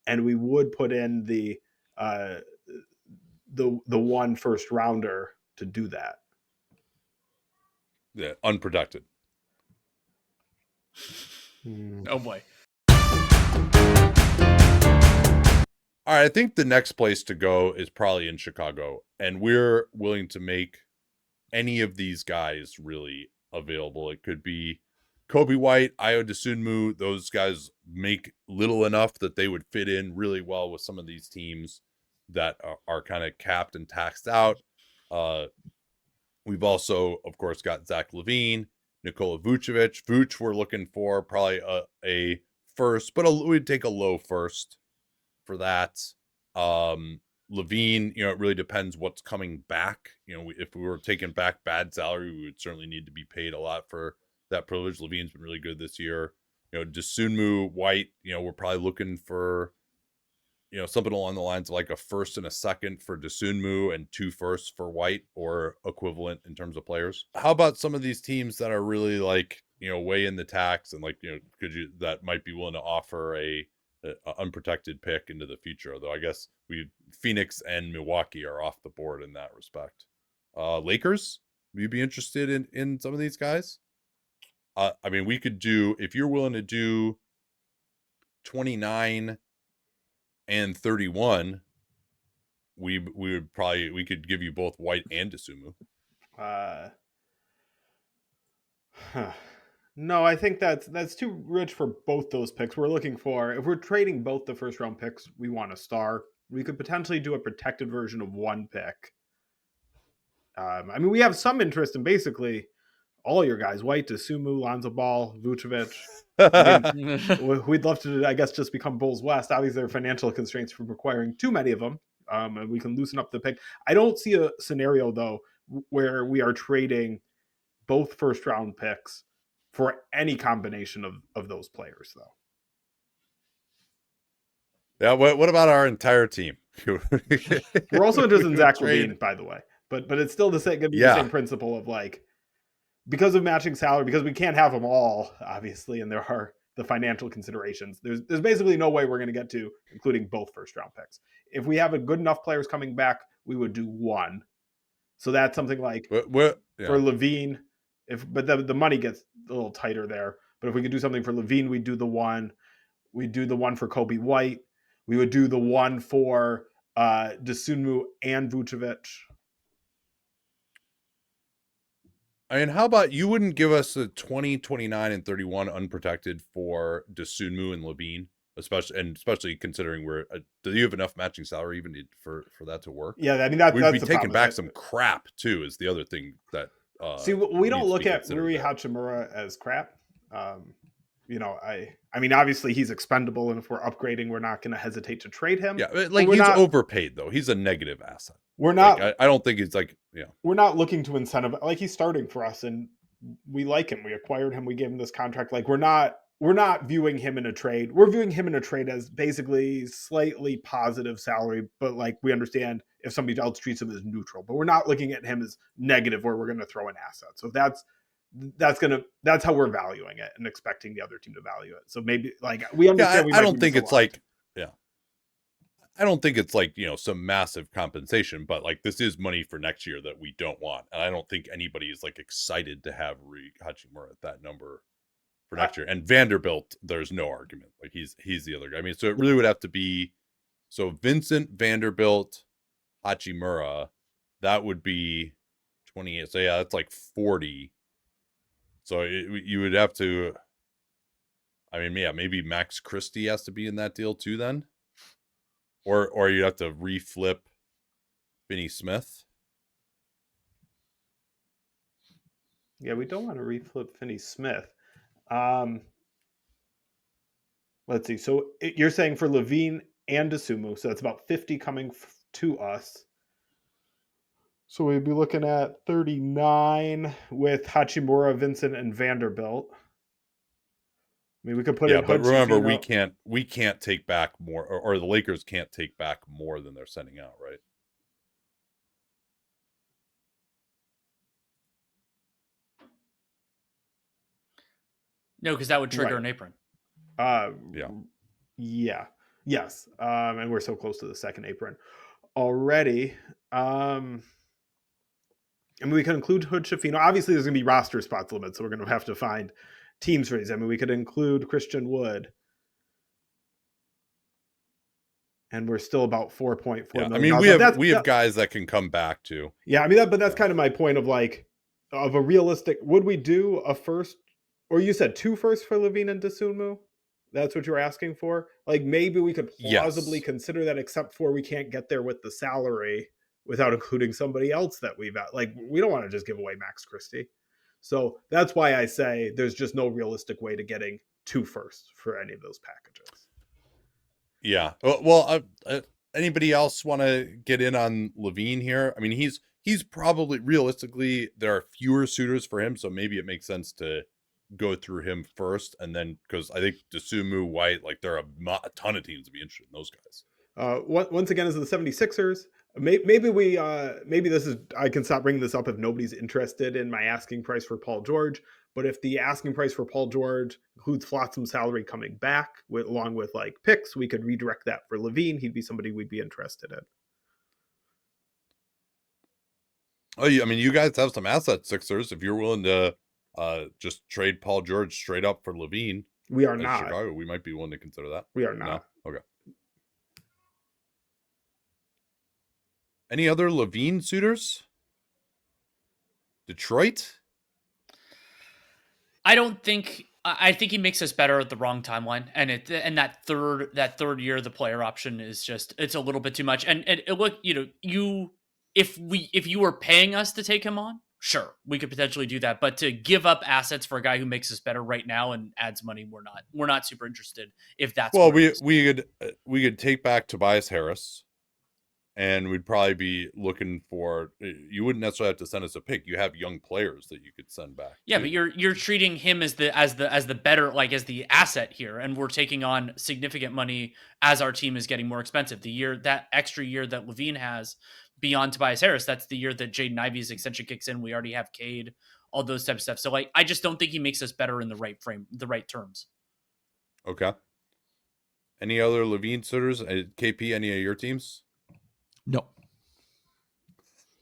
and we would put in the one first rounder to do that. Yeah, unprotected. Oh boy. All right, I think the next place to go is probably in Chicago, and we're willing to make any of these guys really available. It could be Kobe White, Ayo Dosunmu. Those guys make little enough that they would fit in really well with some of these teams that are kind of capped and taxed out. We've also, of course, got Zach LaVine, Nikola Vucevic. Vuce, we're looking for probably a first, but we'd take a low first for that. LaVine, it really depends what's coming back. If we were taking back bad salary, we would certainly need to be paid a lot for that privilege. LaVine's been really good this year. Dosunmu, White, we're probably looking for, something along the lines of like a first and a second for Dosunmu and 2 firsts for White, or equivalent in terms of players. How about some of these teams that are really like, way in the tax and like, that might be willing to offer a unprotected pick into the future? Although I guess Phoenix and Milwaukee are off the board in that respect. Lakers, would you be interested in some of these guys? I mean, we could do, if you're willing to do 29 and 31, we could give you both White and Dosunmu. No, I think that's too rich for both those picks. We're looking for, if we're trading both the first round picks, we want a star. We could potentially do a protected version of one pick. I mean, we have some interest in basically all your guys: White, Dosunmu, Lonzo Ball, Vucevic. I mean, we'd love to, I guess, just become Bulls West. Obviously, there are financial constraints from acquiring too many of them, and we can loosen up the pick. I don't see a scenario, though, where we are trading both first round picks for any combination of those players, though. Yeah, what about our entire team? We're also interested in Zach LaVine, by the way, but it's still the same. Gonna be the same principle of like, because of matching salary, because we can't have them all, obviously, and there are the financial considerations. There's basically no way we're going to get to including both first round picks. If we have a good enough players coming back, we would do one. So that's something like for LaVine. But the money gets a little tighter there. But if we could do something for LaVine, we'd do the one. We'd do the one for Kobe White. We would do the one for Dosunmu and Vucevic. I mean, how about you wouldn't give us a 20, 29, and 31 unprotected for Dosunmu and LaVine, especially considering do you have enough matching salary even for that to work? Yeah, I mean that's be taking back some crap too. Is the other thing that see, we don't look at Rui Hachimura as crap. I mean, obviously he's expendable, and if we're upgrading, we're not going to hesitate to trade him. Yeah, like he's overpaid though. He's a negative asset. We're not. Like, I don't think it's like, we're not looking to incentivize. Like, he's starting for us, and we like him. We acquired him. We gave him this contract. Like, we're not viewing him in a trade. We're viewing him in a trade as basically slightly positive salary, but like we understand if somebody else treats him as neutral. But we're not looking at him as negative, where we're going to throw an asset. So that's how we're valuing it and expecting the other team to value it. So maybe like we understand. I don't think it's like, I don't think it's like, some massive compensation, but like this is money for next year that we don't want. And I don't think anybody is like excited to have Rui Hachimura at that number for next year. And Vanderbilt, there's no argument. Like he's the other guy. I mean, so it really would have to be, so Vincent, Vanderbilt, Hachimura, that would be 28. So yeah, that's like 40. So you would have to, I mean, yeah, maybe Max Christie has to be in that deal too then. Or you have to reflip Finney Smith. Yeah, we don't want to reflip Finney Smith. Let's see. So you're saying for LaVine and Dosunmu, so that's about 50 coming to us. So we'd be looking at 39 with Hachimura, Vincent, and Vanderbilt. I mean, we could put in. But remember, we can't take back more, or the Lakers can't take back more than they're sending out, right? No, because that would trigger an apron. Yeah. Yes. And we're so close to the second apron already. And we could include Hood Schifino. Obviously, there's going to be roster spots limits, so we're going to have to find teams for these. I mean, we could include Christian Wood. And we're still about 4.4 million. I mean, we have guys that can come back too. Yeah, I mean, but that's kind of my point of like, of a realistic, would we do a first, or you said 2 firsts for Levine and Dosunmu? That's what you're asking for? Like, maybe we could plausibly consider that, except for we can't get there with the salary without including somebody else that we've got. Like, we don't want to just give away Max Christie. So that's why I say there's just no realistic way to getting 2 firsts for any of those packages. Yeah. Well, anybody else want to get in on Levine here? I mean, he's probably, realistically, there are fewer suitors for him, so maybe it makes sense to go through him first, and then, because I think Dosunmu, White, like, there are a ton of teams to be interested in those guys. Once again, as the 76ers, maybe this is, I can stop bringing this up if nobody's interested in my asking price for Paul George. But if the asking price for Paul George includes Flotsam salary coming back along with like picks, we could redirect that for Levine. He'd be somebody we'd be interested in. Oh, I mean, you guys have some assets, Sixers. If you're willing to just trade Paul George straight up for Levine, we are not. Chicago, we might be willing to consider that. We are not. No? Okay. Any other Levine suitors? Detroit? I think he makes us better at the wrong timeline, and that third year, the player option is just, it's a little bit too much. And look, if you were paying us to take him on, sure, we could potentially do that. But to give up assets for a guy who makes us better right now and adds money, we're not super interested. If that's, well, we could take back Tobias Harris. And we'd probably be looking for, you wouldn't necessarily have to send us a pick. You have young players that you could send back. Yeah, too. But you're treating him as the better, like, as the asset here, and we're taking on significant money as our team is getting more expensive. That extra year that Levine has beyond Tobias Harris, that's the year that Jaden Ivey's extension kicks in. We already have Cade, all those types of stuff. So, like, I just don't think he makes us better in the right frame, the right terms. Okay. Any other Levine suitors? KP, any of your teams? No.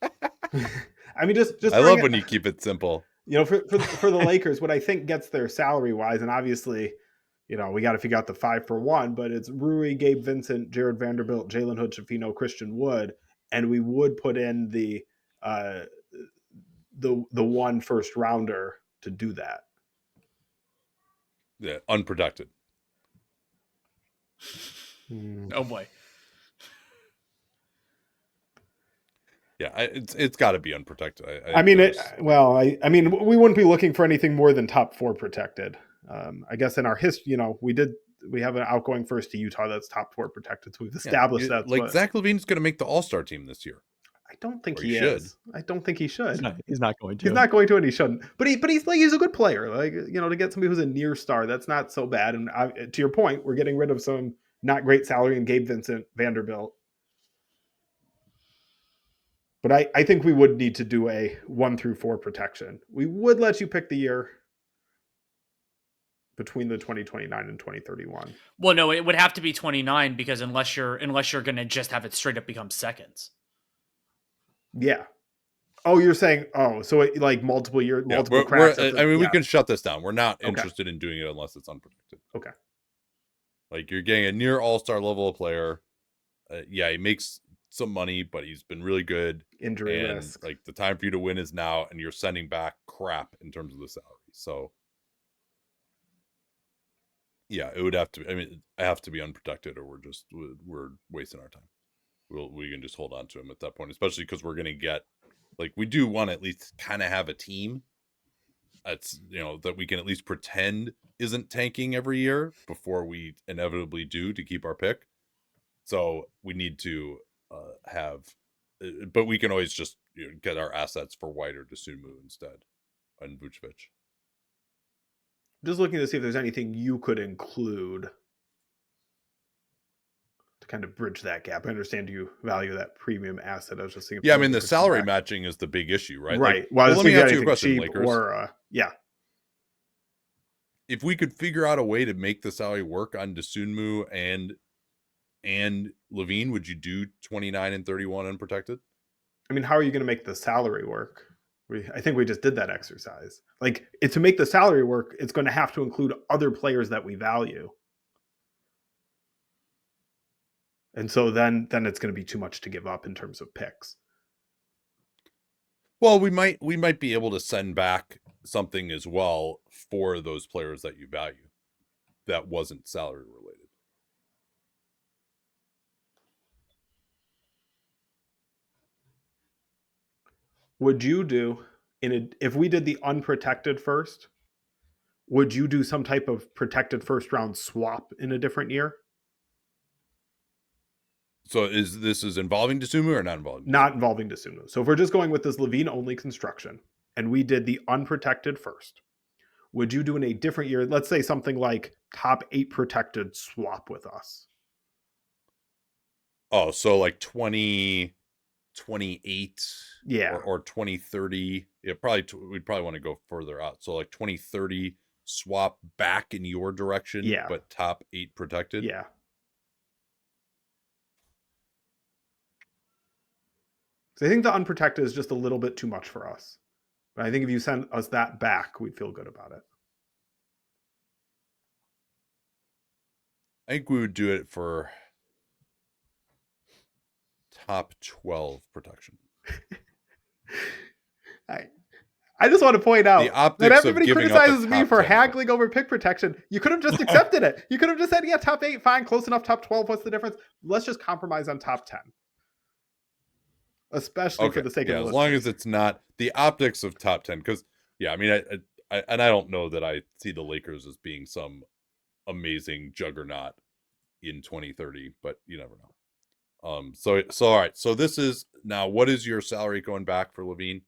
I mean, just I love when you keep it simple. For the Lakers, what I think gets their salary wise, and obviously, we got to figure out the 5 for 1, but it's Rui, Gabe Vincent, Jared Vanderbilt, Jalen Hood Schifino, Christian Wood, and we would put in the 1 first rounder to do that. Yeah, unprotected. Oh boy. Yeah, it's got to be unprotected. I mean, we wouldn't be looking for anything more than top 4 protected. I guess in our history, we have an outgoing first to Utah that's top 4 protected, so we've established that. Like, Zach LaVine's going to make the All-Star team this year. I don't think he is. I don't think he should. He's not going to. He's not going to, and he shouldn't. But he's a good player. Like, to get somebody who's a near star, that's not so bad. And to your point, we're getting rid of some not great salary in Gabe Vincent, Vanderbilt. But I think we would need to do a 1 through 4 protection. We would let you pick the year between the 2029 and 2031. Well, no, it would have to be 29, because unless you're going to just have it straight up become seconds. Yeah. Oh, you're saying, so it, like multiple cracks. We can shut this down. We're not interested in doing it unless it's unprotected. Okay. Like, you're getting a near all-star level of player. He makes some money, but he's been really good. Injury risk. Like, the time for you to win is now, and you're sending back crap in terms of the salary. So, yeah, it would have to. I have to be unprotected, or we're wasting our time. We can just hold on to him at that point, especially because we're going to get, like, we do want to at least kind of have a team that's, that we can at least pretend isn't tanking every year before we inevitably do, to keep our pick. So we need to but we can always just get our assets for White or Dosunmu instead, and Vucevic. Just looking to see if there's anything you could include to kind of bridge that gap. I understand you value that premium asset. I was just thinking. Yeah, the salary matching is the big issue, right? Right. Like, well, let me ask you a question, Lakers. Yeah. If we could figure out a way to make the salary work on Dosunmu and and LaVine, would you do 29 and 31 unprotected? I mean, how are you going to make the salary work? I think we just did that exercise. Like, to make the salary work, it's going to have to include other players that we value. And so then it's going to be too much to give up in terms of picks. Well, we might be able to send back something as well for those players that you value that wasn't salary related. Would you do if we did the unprotected first? Would you do some type of protected first round swap in a different year? So this is involving Dosunmu or not involving? Not involving Dosunmu. So if we're just going with this LaVine only construction, and we did the unprotected first, would you do in a different year? Let's say something like top 8 protected swap with us. Oh, so like 2028, yeah, or 2030. We'd probably want to go further out. So like 2030 swap back in your direction, yeah, but top 8 protected. Yeah. So I think the unprotected is just a little bit too much for us. But I think if you send us that back, we'd feel good about it. I think we would do it for top 12 protection. I just want to point out that everybody criticizes me for haggling over pick protection. You could have just accepted it. You could have just said, yeah, top 8, fine, close enough, top 12, what's the difference? Let's just compromise on top 10. Especially for the sake of the as long as it's not the optics of top 10. Because, I mean, I don't know that I see the Lakers as being some amazing juggernaut in 2030, but you never know. So all right. So this is now, what is your salary going back for LaVine?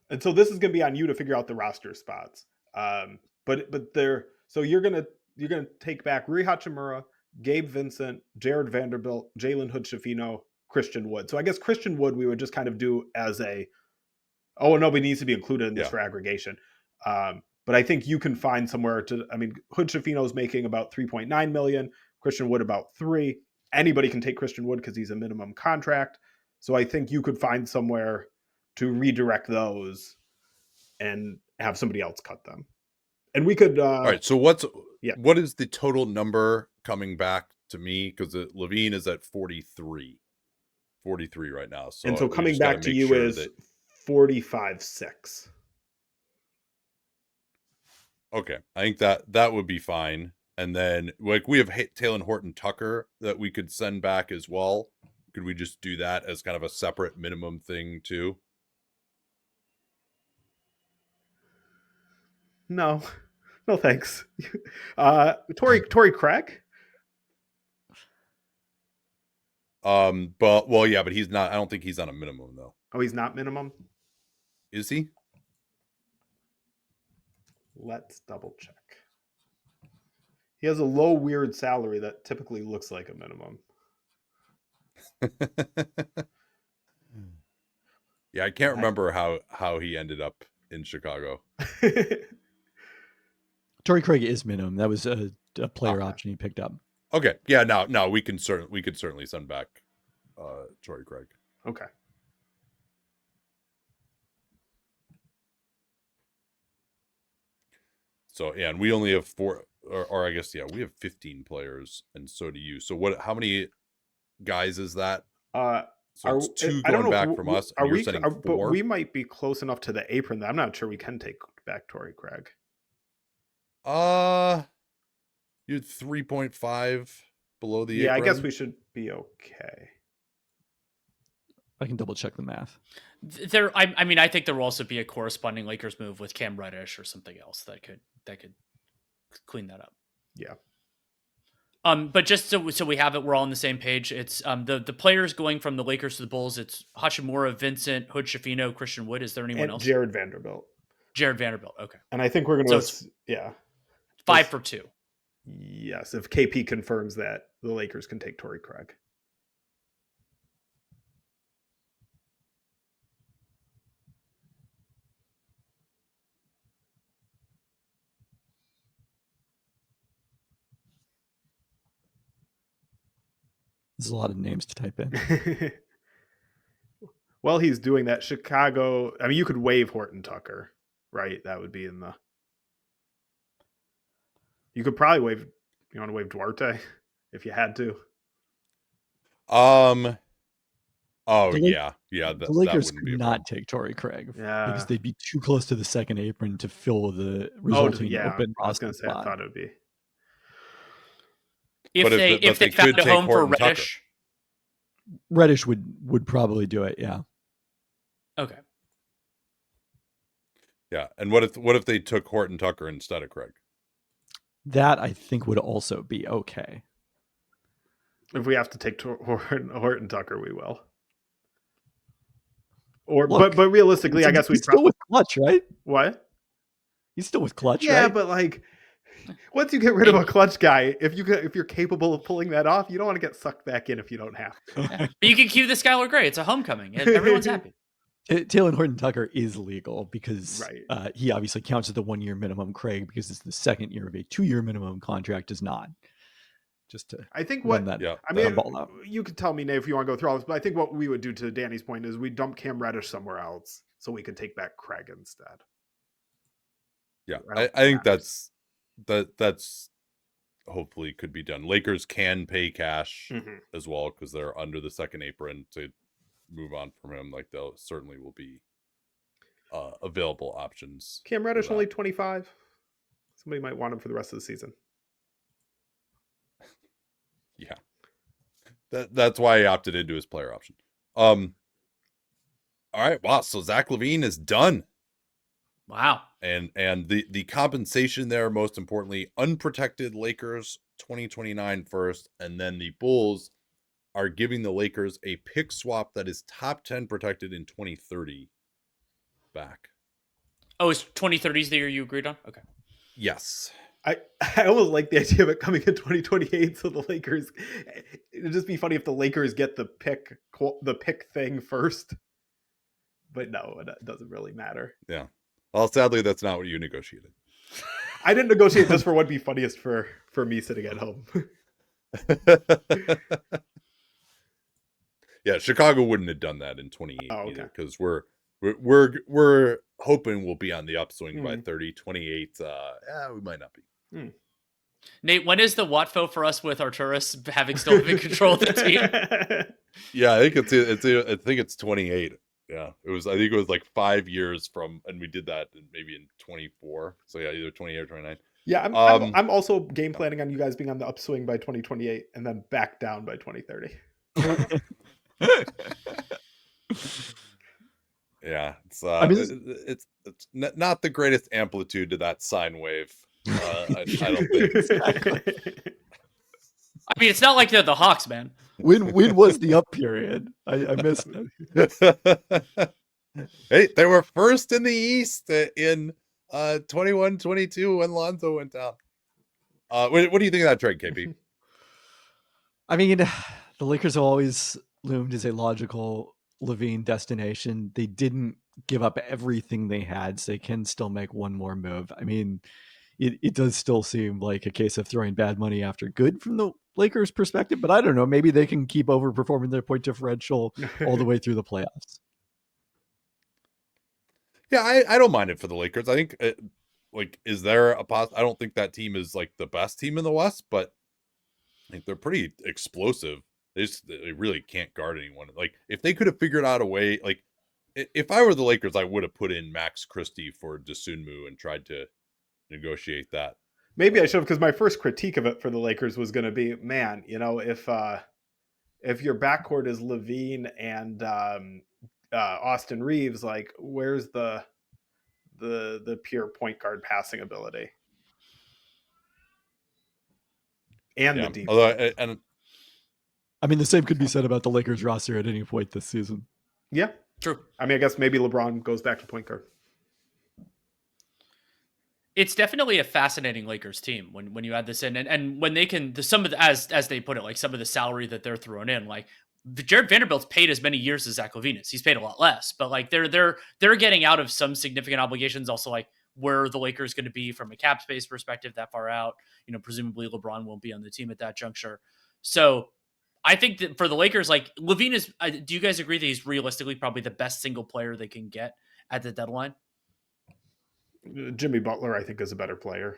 And so this is going to be on you to figure out the roster spots. But so you're gonna take back Rui Hachimura, Gabe Vincent, Jared Vanderbilt, Jalen Hood-Schifino, Christian Wood. So I guess Christian Wood we would just kind of do as nobody needs to be included in this for aggregation. But I think you can find somewhere Hood-Schifino is making about 3.9 million, Christian Wood about 3. Anybody can take Christian Wood because he's a minimum contract. So I think you could find somewhere to redirect those and have somebody else cut them. And we could all right, so what is the total number coming back to me? Because LaVine is at 43 right now. So coming back to you is 45.6. Okay, I think that would be fine. And then like we have Taylor Horton Tucker that we could send back as well. Could we just do that as kind of a separate minimum thing too? No thanks. Torrey Craig. But he's not. I don't think he's on a minimum though. Oh, he's not minimum. Is he? Let's double check. He has a low, weird salary that typically looks like a minimum. I can't remember how he ended up in Chicago. Torrey Craig is minimum. That was a player option he picked up. Okay. Yeah. No. We could certainly send back Torrey Craig. Okay. So and we only have 4, or I guess we have 15 players, and so do you. So how many guys is that? So it's 2 going back from us. And you're sending 4? But we might be close enough to the apron that I'm not sure we can take back Torrey Craig. You're 3.5 below the apron. I guess we should be okay. I can double check the math. I think there will also be a corresponding Lakers move with Cam Reddish or something else that could clean that up. Yeah. But just so we have it, we're all on the same page. It's the players going from the Lakers to the Bulls. It's Hachimura, Vincent, Hood-Schifino, Christian Wood. Is there anyone else? Jared Vanderbilt. Okay. And I think we're going to 5 for 2. Yes, if KP confirms that the Lakers can take Torrey Craig. There's a lot of names to type in. Well, he's doing that. Chicago. I mean, you could waive Horton Tucker, right? That would be in the. You could probably waive. You want to waive Duarte if you had to. Oh The yeah. The Lakers wouldn't could be a not take Torrey Craig Yeah. because they'd be too close to the second apron to fill the resulting open I was roster going to say, I spot. thought it would be. If they found a home for Reddish. Reddish would probably do it, yeah. Okay. Yeah, and what if they took Horton Tucker instead of Craig? That I think would also be okay. If we have to take Horton Tucker, we will. Or Look, but realistically, I guess we'd still with Clutch, right? What? He's still with Clutch, Yeah, right? but like, once you get rid of a Clutch guy, if you're capable of pulling that off, you don't want to get sucked back in if you don't have to. Yeah. But you can cue the Skylar Gray. It's a homecoming. Everyone's happy. Taylor Horton Tucker is legal because Right. he obviously counts as the 1 year minimum. Craig, because it's the second year of a 2 year minimum contract, does not. Just to I think run what that, I mean, ball out. you could tell me, Nate, if you want to go through all this, but I think what we would do, to Danny's point, is we dump Cam Reddish somewhere else so we could take back Craig instead. Yeah, I think that's hopefully could be done. Lakers can pay cash as well because they're under the second apron to move on from him. Like, there certainly will be available options. Cam Reddish only 25. Somebody might want him for the rest of the season. Yeah, that's why he opted into his player option. All right, wow. So Zach LaVine is done. Wow. And the compensation there, most importantly, unprotected Lakers 2029 first, and then the Bulls are giving the Lakers a pick swap that is top 10 protected in 2030 back. Oh, is 2030 the year you agreed on? Okay. Yes. I almost like the idea of it coming in 2028, so the Lakers. It'd just be funny if the Lakers get the pick thing first. But no, it doesn't really matter. Yeah. Well, sadly, that's not what you negotiated. I didn't negotiate this for what'd be funniest for me sitting at home. Yeah, Chicago wouldn't have done that in 28 either, okay. because we're hoping we'll be on the upswing by 30. 28. We might not be. Nate, when is the Watfo for us with Arturis still having control of the team? Yeah, I think it's 28. Yeah, I think it was like 5 years from, and we did that maybe in 24. So yeah, either 28 or 29. Yeah, I'm also game planning on you guys being on the upswing by 2028 and then back down by 2030. Yeah, it's I mean, it's not the greatest amplitude to that sine wave. I don't think. I mean, it's not like they're the Hawks, man. When was the up period? I missed it. Hey, they were first in the East in 21-22 when Lonzo went down. What do you think of that trade, KP? I mean, the Lakers have always loomed as a logical LaVine destination. They didn't give up everything they had, so they can still make one more move. I mean, it does still seem like a case of throwing bad money after good from the Lakers' perspective, but I don't know. Maybe they can keep overperforming their point differential all the way through the playoffs. Yeah, I don't mind it for the Lakers. I think, is there a I don't think that team is like the best team in the West, but I think they're pretty explosive. They really can't guard anyone. Like, if they could have figured out a way, like, if I were the Lakers, I would have put in Max Christie for Dosunmu and tried to negotiate that. Maybe I should have, because my first critique of it for the Lakers was going to be, man, if your backcourt is LaVine and Austin Reeves, like, where's the pure point guard passing ability and the defense? Although, I mean, the same could be said about the Lakers roster at any point this season. Yeah, true. I mean, I guess maybe LeBron goes back to point guard. It's definitely a fascinating Lakers team when you add this in, and when they can, as they put it, like some of the salary that they're throwing in, like Jared Vanderbilt's paid as many years as Zach LaVine is. He's paid a lot less, but like they're getting out of some significant obligations. Also, like, where the Lakers going to be from a cap space perspective that far out. Presumably LeBron won't be on the team at that juncture. So I think that for the Lakers, like LaVine is. Do you guys agree that he's realistically probably the best single player they can get at the deadline? Jimmy Butler, I think, is a better player.